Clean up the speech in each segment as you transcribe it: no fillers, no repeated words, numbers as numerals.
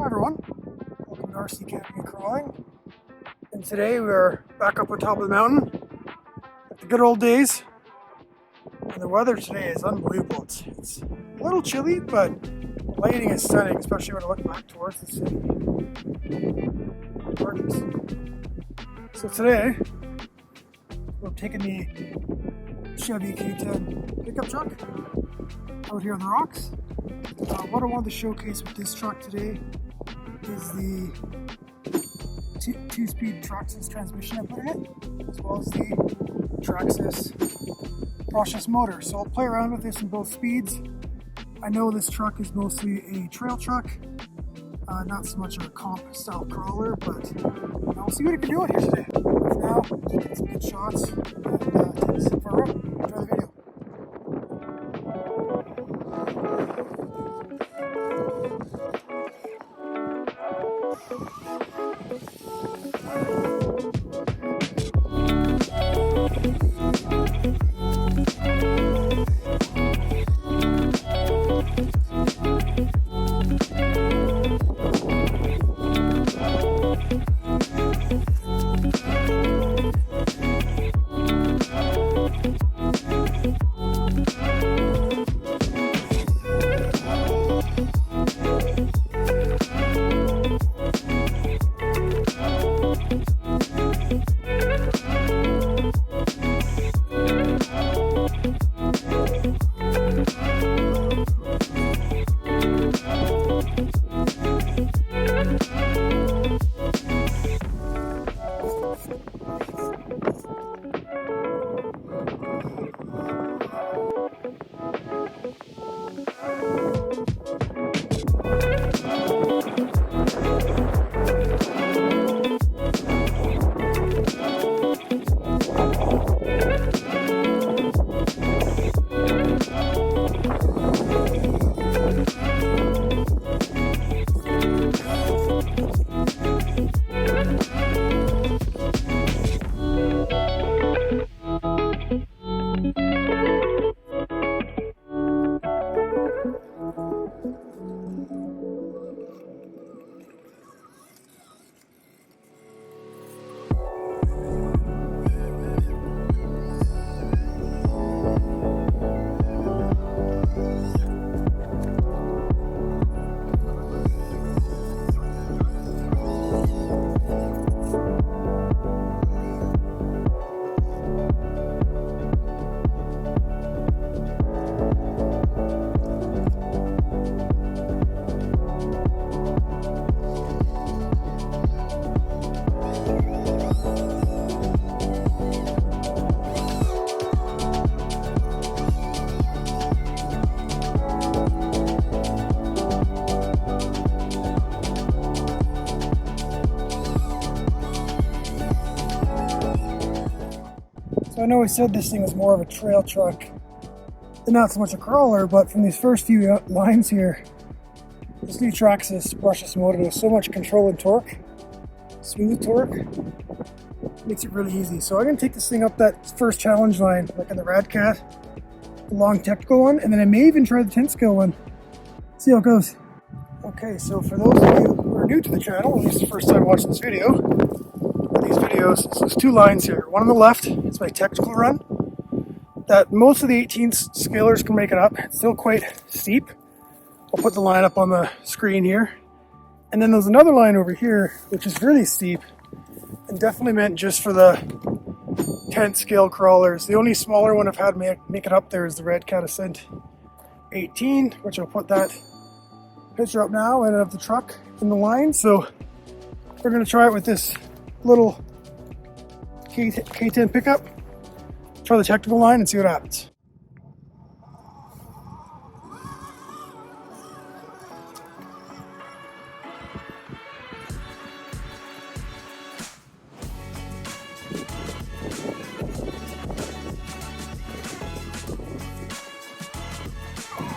Hi everyone, welcome to RC Camping and Crawling. And today we're back up on top of the mountain at the good old days. And the weather today is unbelievable. It's a little chilly, but the lighting is stunning, especially when I look back towards the city. Gorgeous. So today we're taking the Chevy K10 pickup truck out here on the rocks. What I wanted to showcase with this truck today is the two-speed Traxxas transmission I put in it, as well as the Traxxas brushless motor. So I'll play around with this in both speeds. I know this truck is mostly a trail truck, not so much a comp style crawler, but I'll see what it can do out here today. For now, just get some good shots and take this for a ride. Enjoy the video. So I know I said this thing was more of a trail truck and not so much a crawler, but from these first few lines here, this new Traxxas brushless motor has so much control and torque, smooth torque, makes it really easy. So I'm going to take this thing up that first challenge line, like in the Radcat, the long technical one, and then I may even try the 10 scale one, see how it goes. Okay, so for those of you who are new to the channel, at least the first time watching this video, so there's two lines here. One on the left is my technical run that most of the 18th scalers can make it up. It's still quite steep. I'll put the line up on the screen here. And then there's another line over here which is really steep and definitely meant just for the 10th scale crawlers. The only smaller one I've had make it up there is the Radcat Ascent 18, which I'll put that picture up now and of the truck in the line. So we're going to try it with this little K10 pickup, try the technical line and see what happens.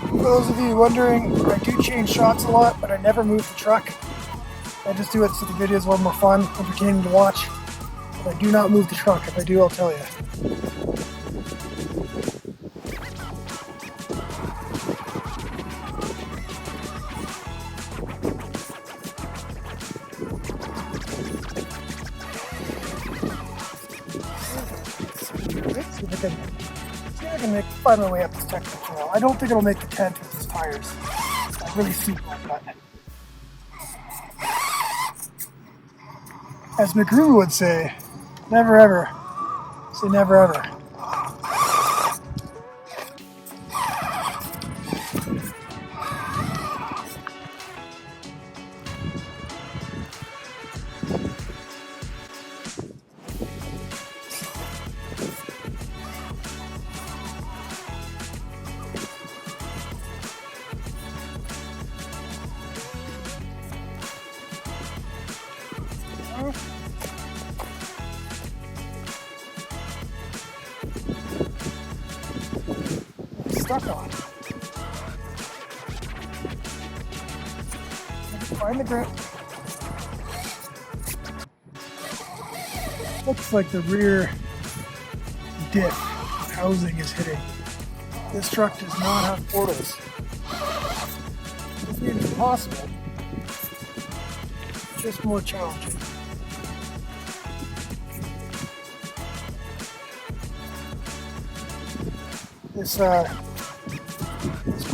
For those of you wondering, I do change shots a lot, but I never move the truck. I just do it so the video is a little more fun, entertaining to watch. But I do not move the truck. If I do, I'll tell you. see if I can find my way up this technical trail. I don't think it'll make the tent with these tires. It's really steep like that. As McGrew would say, never ever. Say never ever. Stuck on. Find the grip. Looks like the rear diff housing is hitting. This truck does not have portals. This means it's possible. It's just more challenging. This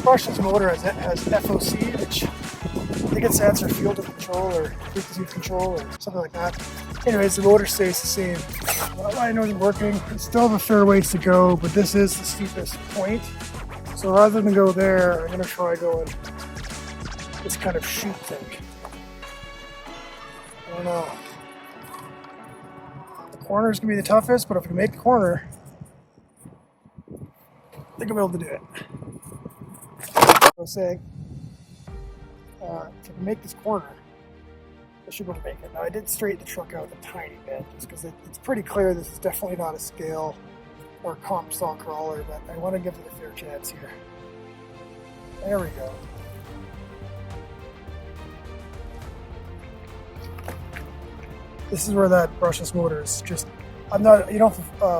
brushless motor has FOC, which I think it's sensor field of control or frequency of control or something like that. Anyways, the motor stays the same. Well, I know it's working. It's still have a fair ways to go, but this is the steepest point. So rather than go there, I'm going to try going this kind of chute thing. I don't know. The corner is going to be the toughest, but if I can make the corner, I think I'll be able to do it. I was saying, if I can make this corner, I should be able to make it. Now I did straighten the truck out a tiny bit, just because it's pretty clear this is definitely not a scale or comp style crawler, but I want to give it a fair chance here. There we go. This is where that brushless motor is just, you don't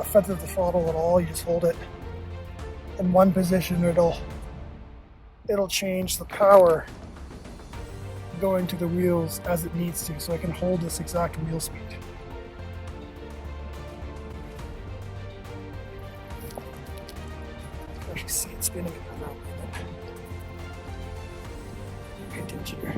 feather the throttle at all, you just hold it in one position. It'll change the power going to the wheels as it needs to, so I can hold this exact wheel speed. You can actually see it spinning in the ground. Pay attention here.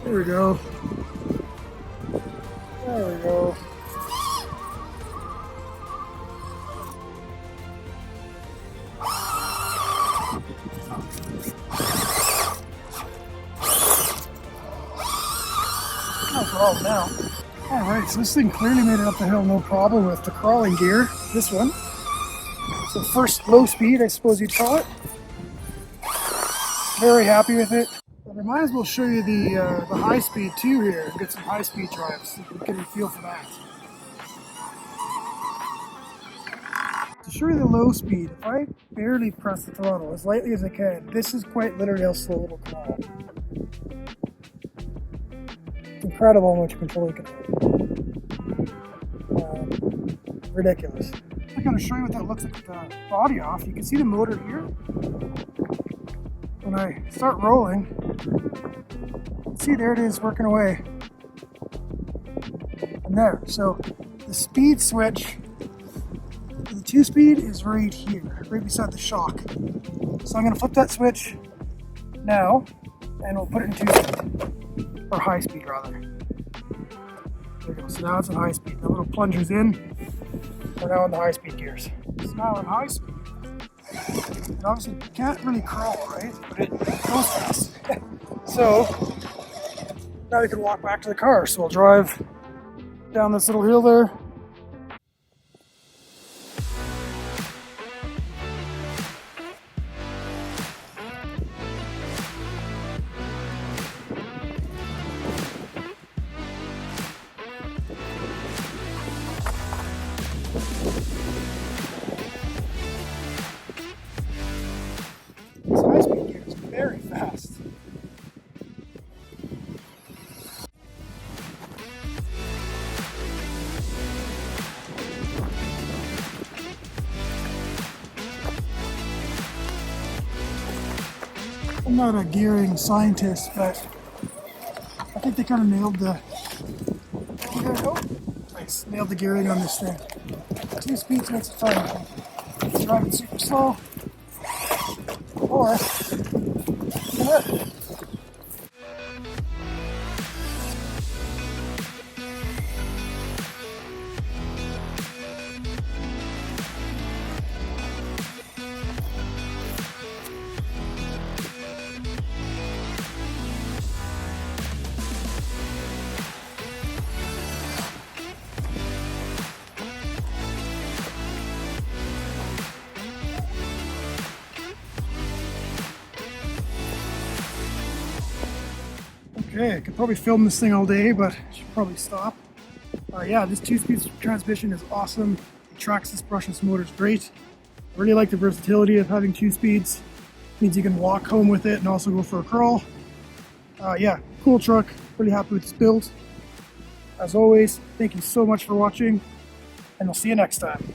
There we go. There we go. No problem now. Alright, so this thing clearly made it up the hill no problem with the crawling gear. This one. So first low speed, I suppose you'd call it. Very happy with it. I might as well show you the high speed too here. Get some high speed drives so you can get a feel for that. To show you the low speed, if I barely press the throttle as lightly as I can, this is quite literally how slow it'll crawl. It's incredible how much control you can have. Ridiculous. I'm going to show you what that looks like with the body off. You can see the motor here. When I start rolling, see there it is working away. And there. So the speed switch, the 2-speed is right here, right beside the shock. So I'm going to flip that switch now, and we'll put it in 2-speed, or high speed rather. There we go. So now it's in high speed. The little plunger's in. We're now in the high speed gears. So now in high speed. It obviously can't really crawl, right? But it goes fast. So now we can walk back to the car. So we'll drive down this little hill there. This high-speed gear is very fast. not a gearing scientist, but I think they kind of nailed the nice. Nailed the gearing on this thing. 2 speeds makes it fun. It's driving super slow, or okay, I could probably film this thing all day, but I should probably stop. Yeah, this 2-speed transmission is awesome. The Traxxas brushless motor is great. I really like the versatility of having 2 speeds. Means you can walk home with it and also go for a crawl. Yeah, cool truck. Really happy with this build. As always, thank you so much for watching, and I'll see you next time.